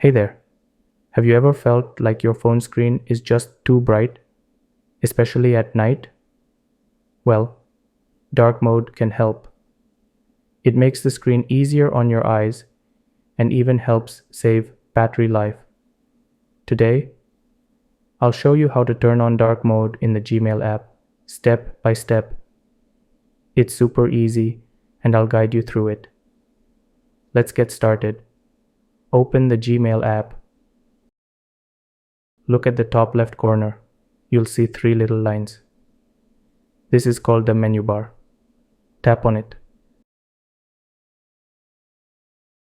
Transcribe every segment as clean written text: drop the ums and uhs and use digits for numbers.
Hey there. Have you ever felt like your phone screen is just too bright, especially at night? Well, dark mode can help. It makes the screen easier on your eyes and even helps save battery life. Today, I'll show you how to turn on dark mode in the Gmail app, step by step. It's super easy, and I'll guide you through it. Let's get started. Open the Gmail app. Look at the top left corner. You'll see three little lines. This is called the menu bar. Tap on it.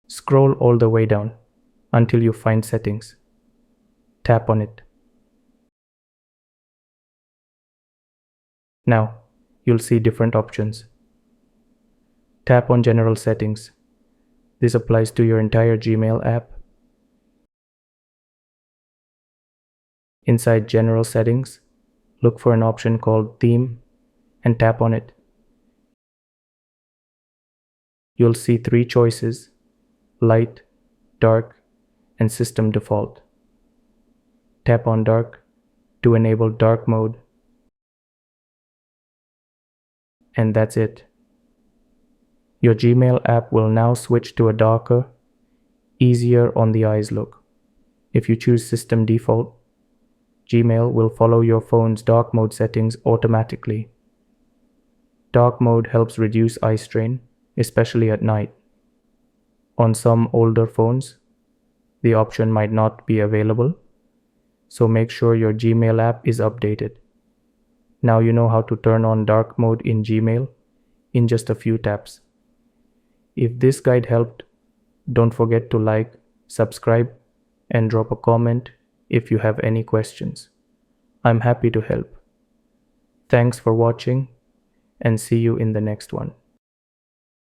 Scroll all the way down until you find Settings. Tap on it. Now, you'll see different options. Tap on General Settings. This applies to your entire Gmail app. Inside General Settings, look for an option called Theme and tap on it. You'll see three choices: Light, Dark, and System Default. Tap on Dark to enable dark mode. And that's it. Your Gmail app will now switch to a darker, easier on the eyes look. If you choose System Default, Gmail will follow your phone's dark mode settings automatically. Dark mode helps reduce eye strain, especially at night. On some older phones, the option might not be available, so make sure your Gmail app is updated. Now you know how to turn on dark mode in Gmail in just a few taps. If this guide helped, don't forget to like, subscribe, and drop a comment if you have any questions. I'm happy to help. Thanks for watching, and see you in the next one.